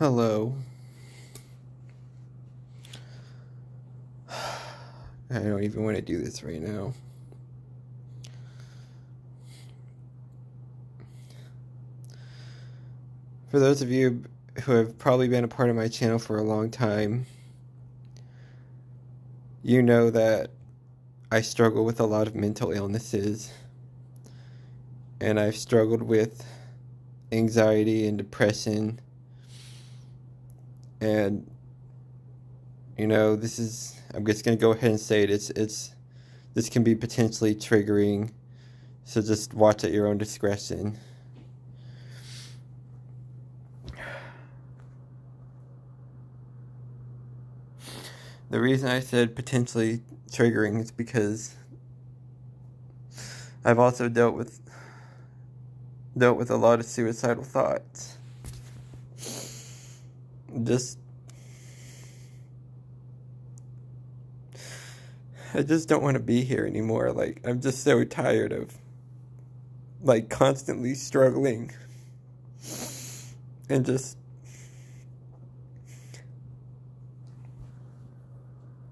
Hello. I don't even want to do this right now. For those of you who have probably been a part of my channel for a long time, you know that I struggle with a lot of mental illnesses, and I've struggled with anxiety and depression, and I'm just gonna go ahead and say this can be potentially triggering, so just watch at your own discretion. The reason I said potentially triggering is because I've also dealt with a lot of suicidal thoughts. I just don't want to be here anymore. Like, I'm just so tired of, like, constantly struggling and just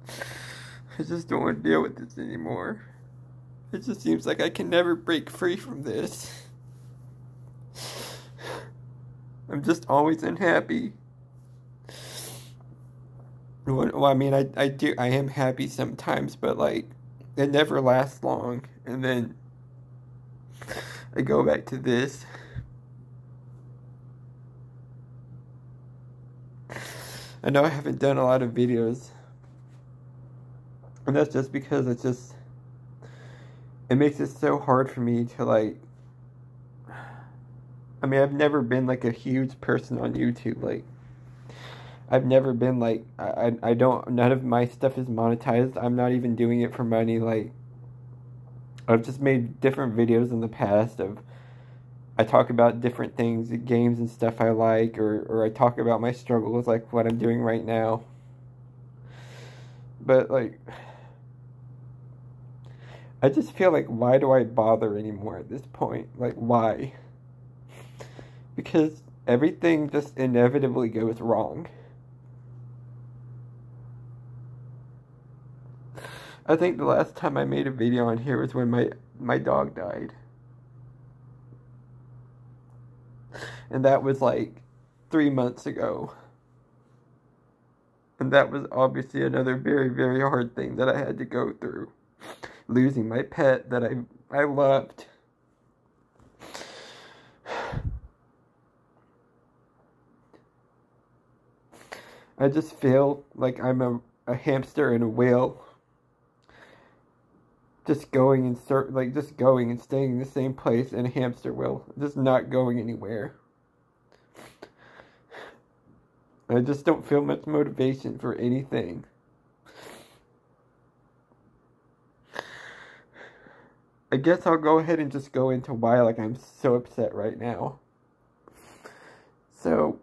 I just don't want to deal with this anymore. It just seems like I can never break free from this. I'm just always unhappy. Well, I mean, I am happy sometimes, but, like, it never lasts long, and then I go back to this. I know I haven't done a lot of videos, and that's just because it makes it so hard for me to, like, I mean, I've never been, like, a huge person on YouTube. Like, I've never been, like, I don't, none of my stuff is monetized. I'm not even doing it for money. Like, I've just made different videos in the past of, I talk about different things, games and stuff I like, or I talk about my struggles, like what I'm doing right now. But, like, I just feel like, why do I bother anymore at this point? Like, why? Because everything just inevitably goes wrong. I think the last time I made a video on here was when my dog died. And that was like 3 months ago. And that was obviously another very, very hard thing that I had to go through. Losing my pet that I loved. I just feel like I'm a hamster in a wheel. Just going and staying in the same place in a hamster wheel. Just not going anywhere. I just don't feel much motivation for anything. I guess I'll go ahead and just go into why, like, I'm so upset right now. So,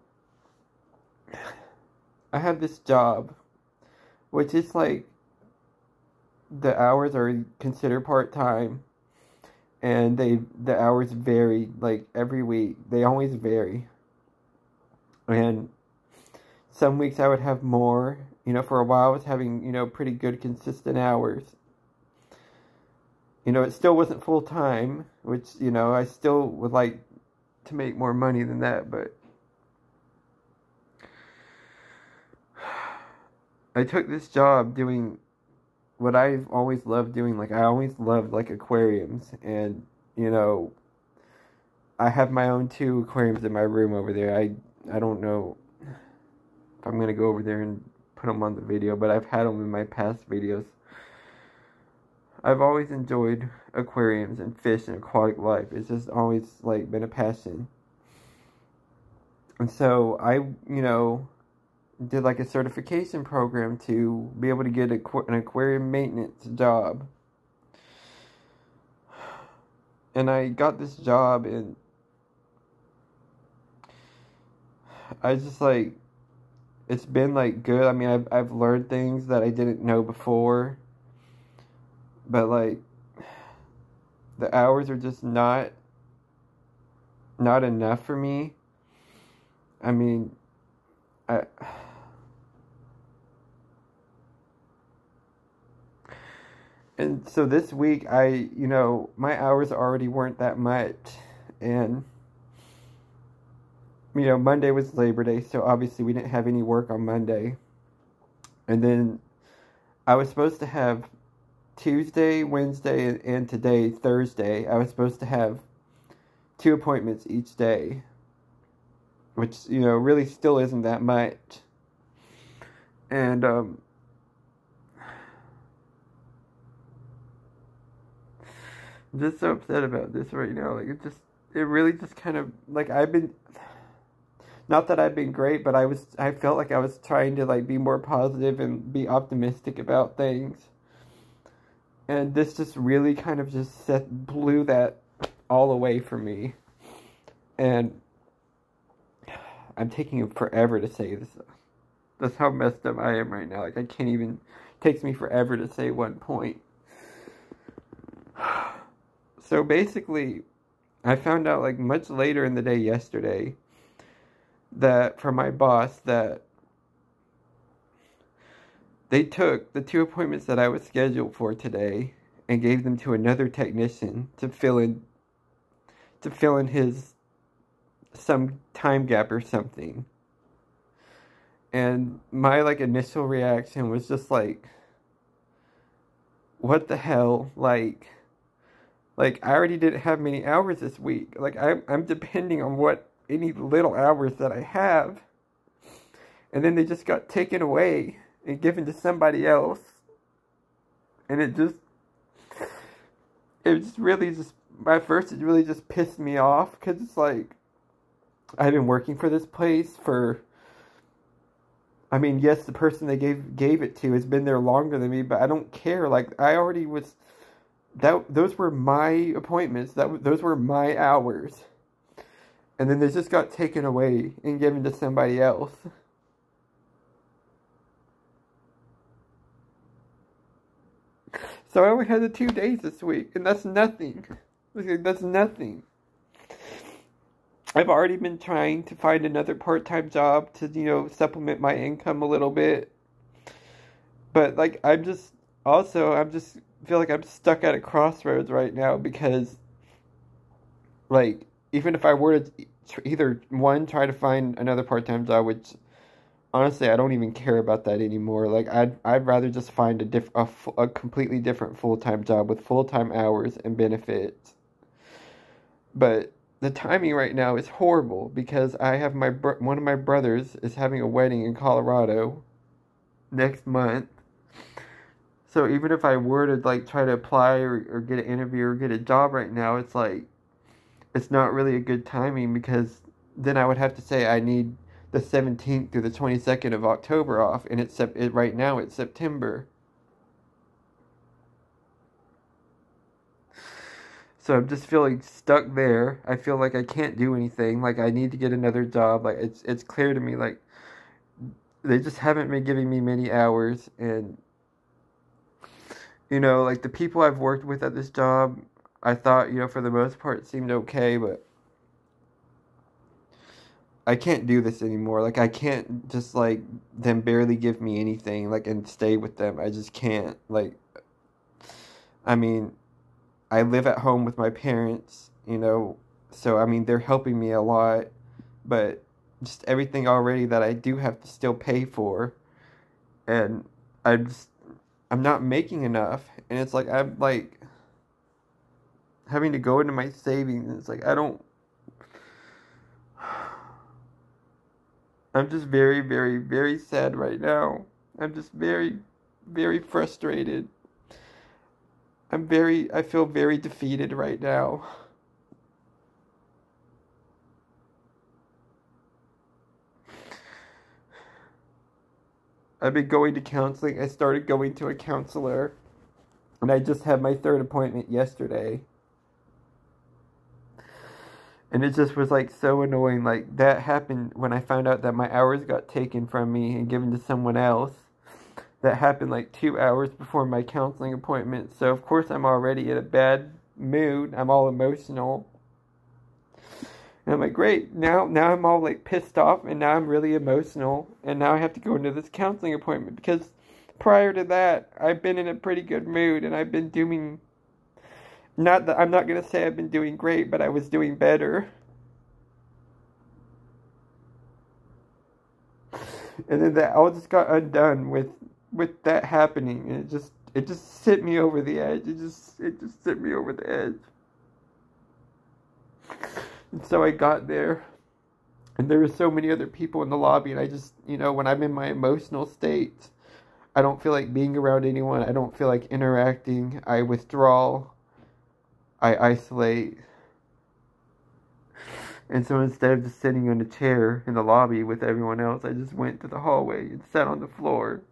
I have this job, which is, like, the hours are considered part-time, and the hours vary, like, every week. They always vary. And some weeks I would have more. For a while I was having, pretty good consistent hours. It still wasn't full-time, which, I still would like to make more money than that, but I took this job doing what I've always loved doing. Like, I always loved, like, aquariums, and, I have my own 2 aquariums in my room over there. I don't know if I'm going to go over there and put them on the video, but I've had them in my past videos. I've always enjoyed aquariums and fish and aquatic life. It's just always, like, been a passion. And so I, did, like, a certification program to be able to get an aquarium maintenance job. And I got this job, and I just, like, it's been, like, good. I mean, I've learned things that I didn't know before. But, like, the hours are just not enough for me. I mean, I, and so this week, my hours already weren't that much. And, Monday was Labor Day, so obviously we didn't have any work on Monday. And then I was supposed to have Tuesday, Wednesday, and today, Thursday. I was supposed to have 2 appointments each day, which, really still isn't that much. And, I'm just so upset about this right now. Like, it really just kind of, like, not that I've been great, but I felt like I was trying to, like, be more positive and be optimistic about things. And this just really kind of just blew that all away from me. And I'm taking forever to say this. That's how messed up I am right now. Like, I can't even, it takes me forever to say one point. So basically, I found out, like, much later in the day yesterday that from my boss that they took the 2 appointments that I was scheduled for today and gave them to another technician to fill in his some time gap or something. And my, like, initial reaction was just like, what the hell? Like I already didn't have many hours this week. Like, I'm depending on any little hours that I have. And then they just got taken away and given to somebody else. And it really just pissed me off. Because it's like, I've been working for this place for, I mean, yes, the person they gave it to has been there longer than me, but I don't care. Like, I already was, those were my appointments. Those were my hours. And then they just got taken away and given to somebody else. So I only had the 2 days this week, and that's nothing. That's nothing. I've already been trying to find another part-time job to, supplement my income a little bit. But, like, I just feel like I'm stuck at a crossroads right now because, like, even if I were to either, one, try to find another part-time job, which, honestly, I don't even care about that anymore. Like, I'd rather just find a completely different full-time job with full-time hours and benefits. But the timing right now is horrible because I have one of my brothers is having a wedding in Colorado next month. So even if I were to, like, try to apply or get an interview or get a job right now, it's like, it's not really a good timing because then I would have to say I need the 17th through the 22nd of October off, and right now it's September. So I'm just feeling stuck there. I feel like I can't do anything. Like, I need to get another job. Like, it's clear to me, like, they just haven't been giving me many hours, and like, the people I've worked with at this job, I thought, for the most part, seemed okay, but I can't do this anymore. Like, I can't just, like, them barely give me anything, like, and stay with them. I just can't. Like, I mean, I live at home with my parents, so, I mean, they're helping me a lot, but just everything already that I do have to still pay for, and I'm not making enough, and it's like, I'm, like, having to go into my savings, and it's like, I'm just very, very, very sad right now. I'm just very, very frustrated. I feel very defeated right now. I've been going to counseling. I started going to a counselor, and I just had my 3rd appointment yesterday. And it just was, like, so annoying. Like, that happened when I found out that my hours got taken from me and given to someone else. That happened, like, 2 hours before my counseling appointment. So, of course, I'm already in a bad mood. I'm all emotional. And I'm like, great, now I'm all like pissed off, and now I'm really emotional, and now I have to go into this counseling appointment, because prior to that, I've been in a pretty good mood, and I've been doing, not that, I'm not going to say I've been doing great, but I was doing better. And then that all just got undone with that happening, and it just sent me over the edge. It just sent me over the edge. And so I got there, and there were so many other people in the lobby, and I just, when I'm in my emotional state, I don't feel like being around anyone. I don't feel like interacting. I withdraw. I isolate. And so instead of just sitting in a chair in the lobby with everyone else, I just went to the hallway and sat on the floor.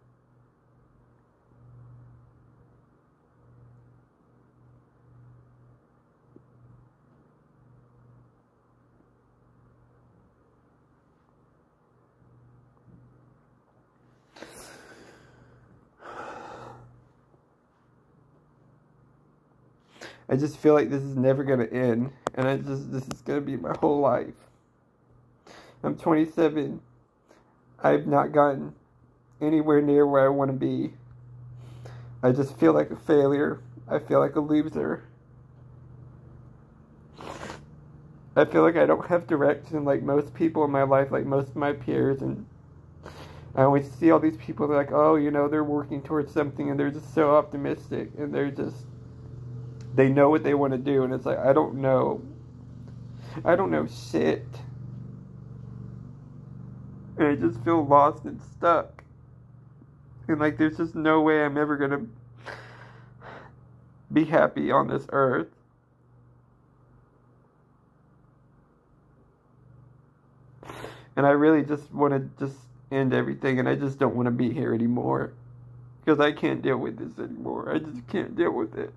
I just feel like this is never going to end, and this is going to be my whole life. I'm 27. I've not gotten anywhere near where I want to be. I just feel like a failure. I feel like a loser. I feel like I don't have direction like most people in my life, like most of my peers, and I always see all these people, they're like, oh, they're working towards something, and they're just so optimistic, and they know what they want to do, and it's like, I don't know shit. And I just feel lost and stuck. And like, there's just no way I'm ever gonna be happy on this earth. And I really just want to just end everything, and I just don't want to be here anymore. Because I can't deal with this anymore. I just can't deal with it.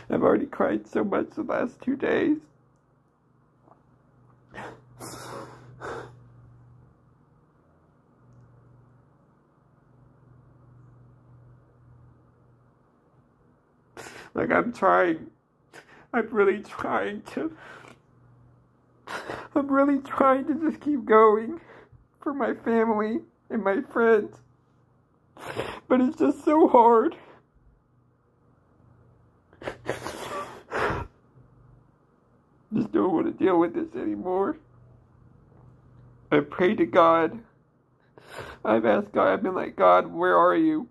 I've already cried so much the last 2 days. Like, I'm really trying to just keep going for my family and my friends. But it's just so hard. Just don't want to deal with this anymore. I pray to God. I've asked God, I've been like, God, where are you?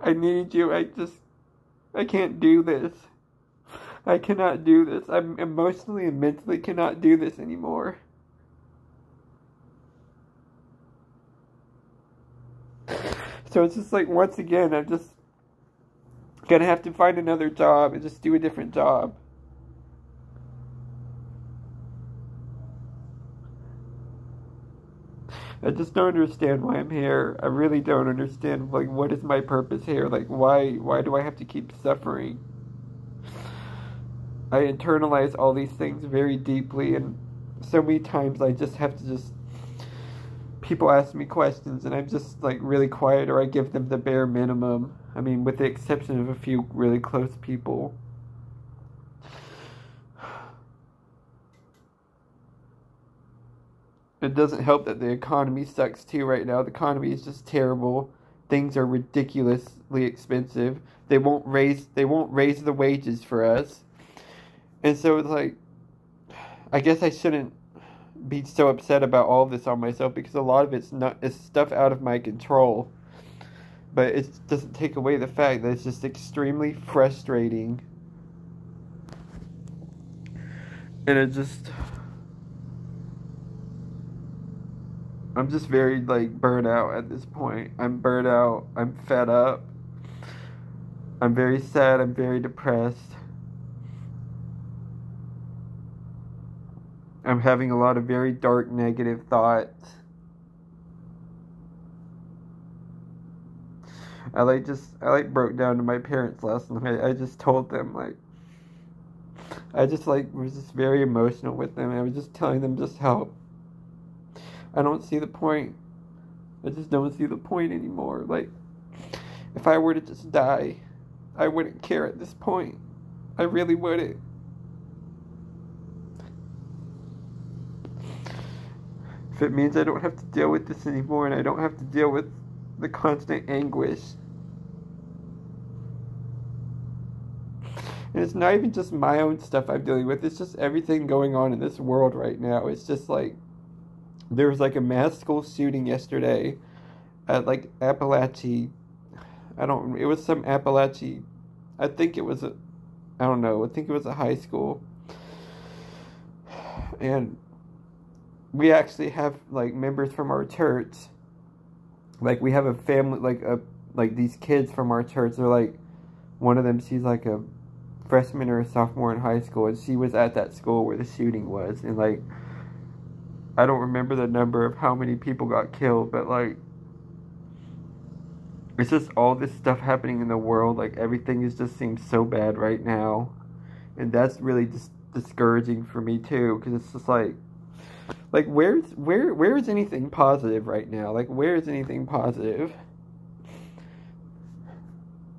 I need you. I can't do this. I cannot do this. I emotionally and mentally cannot do this anymore. So it's just like, once again, I'm just gonna have to find another job and just do a different job. I just don't understand why I'm here. I really don't understand, like, what is my purpose here? Like, why do I have to keep suffering? I internalize all these things very deeply, and so many times I just have to people ask me questions, and I'm just, like, really quiet, or I give them the bare minimum. I mean, with the exception of a few really close people. It doesn't help that the economy sucks too right now. The economy is just terrible. Things are ridiculously expensive. They won't raise the wages for us. And so it's like, I guess I shouldn't be so upset about all of this on myself, because a lot of it's stuff out of my control. But it doesn't take away the fact that it's just extremely frustrating. And I'm just very, like, burnt out at this point. I'm burnt out. I'm fed up. I'm very sad. I'm very depressed. I'm having a lot of very dark, negative thoughts. I broke down to my parents last night. I just told them, like, was just very emotional with them. I was just telling them just how I don't see the point. I just don't see the point anymore. Like, If I were to just die, I wouldn't care at this point. I really wouldn't. If it means I don't have to deal with this anymore and I don't have to deal with the constant anguish. And it's not even just my own stuff I'm dealing with. It's just everything going on in this world right now. It's just like, there was like a mass school shooting yesterday at like Appalachia. It was some Appalachia. I think it was a high school. And we actually have like members from our church. Like we have a family, like these kids from our church. They're like, one of them, she's like a freshman or a sophomore in high school, and she was at that school where the shooting was. And like, I don't remember the number of how many people got killed, but like, it's just all this stuff happening in the world. Like, everything just seems so bad right now, and that's really just discouraging for me too, because it's just like where is anything positive right now? Like, where is anything positive?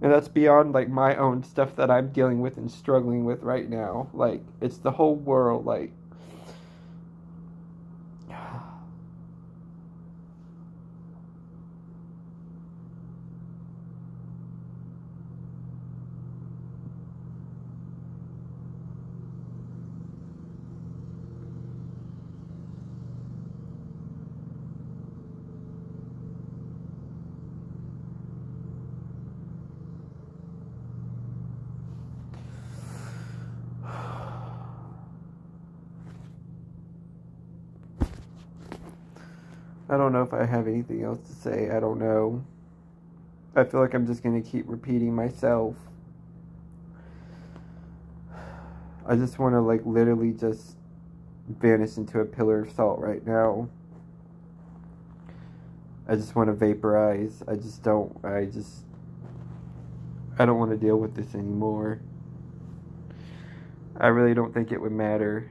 And that's beyond like my own stuff that I'm dealing with and struggling with right now. Like, it's the whole world. Like, I don't know if I have anything else to say. I don't know. I feel like I'm just going to keep repeating myself. I just want to like literally just vanish into a pillar of salt right now. I just want to vaporize. I don't want to deal with this anymore. I really don't think it would matter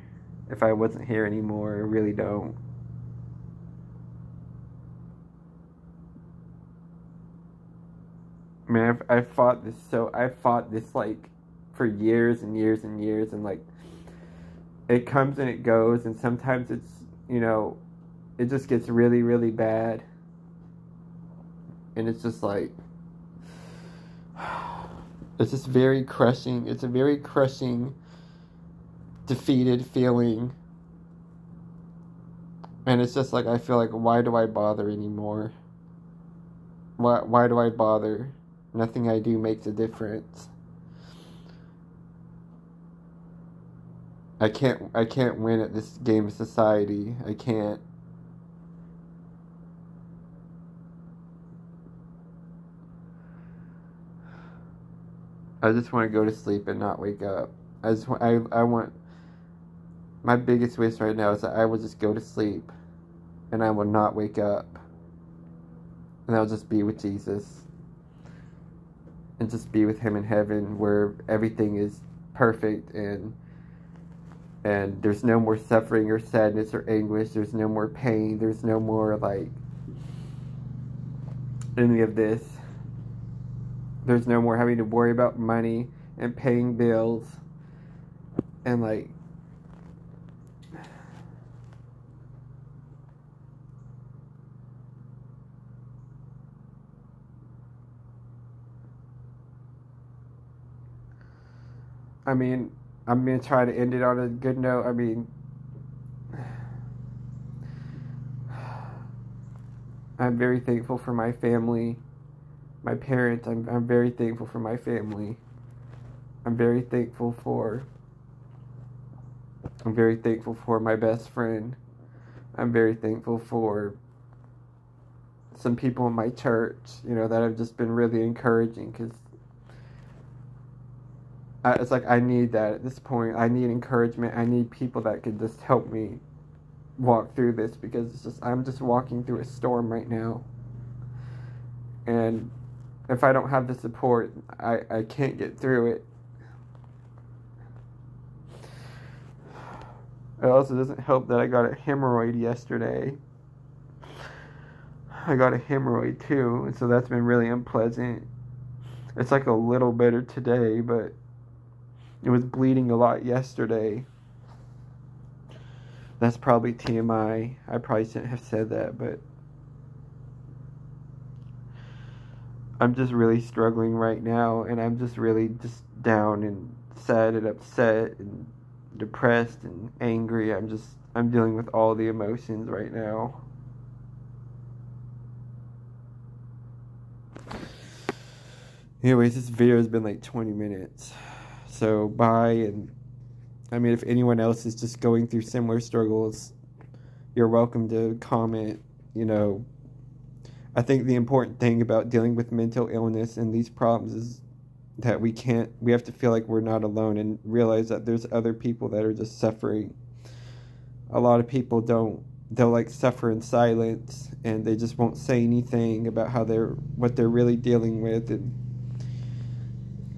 if I wasn't here anymore. I really don't. I mean, I fought this like for years and years and years, and like, it comes and it goes, and sometimes it's, it just gets really, really bad, and it's just like, it's just very crushing. It's a very crushing, defeated feeling, and it's just like, I feel like, why do I bother anymore? Why do I bother? Nothing I do makes a difference. I can't win at this game of society. I can't. I just want to go to sleep and not wake up. I want, my biggest wish right now is that I will just go to sleep and I will not wake up. And I'll just be with Jesus. And just be with him in heaven, where everything is perfect, and there's no more suffering or sadness or anguish. There's no more pain. There's no more like any of this. There's no more having to worry about money and paying bills and like, I mean, I'm going to try to end it on a good note. I mean, I'm very thankful for my family, my parents. I'm very thankful for my family. I'm very thankful for my best friend. I'm very thankful for some people in my church, that have just been really encouraging, because it's like, I need that at this point. I need encouragement. I need people that can just help me walk through this, because I'm just walking through a storm right now. And if I don't have the support, I can't get through it. It also doesn't help that I got a hemorrhoid yesterday. I got a hemorrhoid too, and so that's been really unpleasant. It's like a little better today, but it was bleeding a lot yesterday. That's probably TMI. I probably shouldn't have said that, but I'm just really struggling right now, and I'm just really just down and sad and upset and depressed and angry. I'm dealing with all the emotions right now. Anyways, this video has been like 20 minutes. So bye, and I mean, if anyone else is just going through similar struggles, you're welcome to comment. You know, I think the important thing about dealing with mental illness and these problems is that we have to feel like we're not alone and realize that there's other people that are just suffering. A lot of people they'll like suffer in silence, and they just won't say anything about what they're really dealing with. And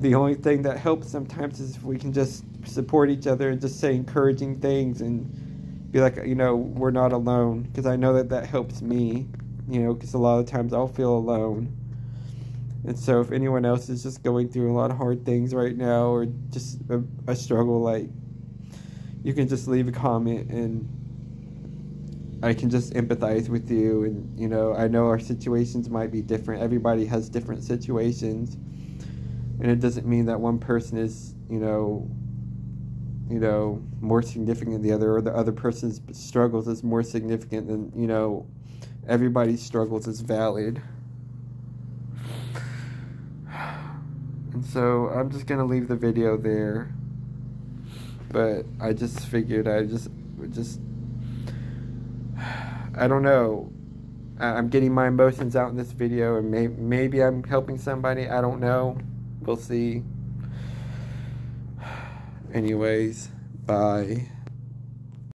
the only thing that helps sometimes is if we can just support each other and just say encouraging things and be like, you know, we're not alone. Because I know that helps me, you know, because a lot of times I'll feel alone. And so if anyone else is just going through a lot of hard things right now, or just a struggle, like, you can just leave a comment and I can just empathize with you. And, you know, I know our situations might be different. Everybody has different situations. And it doesn't mean that one person is, you know, more significant than the other, or the other person's struggles is more significant than, you know, everybody's struggles is valid. And so I'm just going to leave the video there. But I just figured I don't know. I'm getting my emotions out in this video, and maybe I'm helping somebody. I don't know. We'll see. Anyways, bye.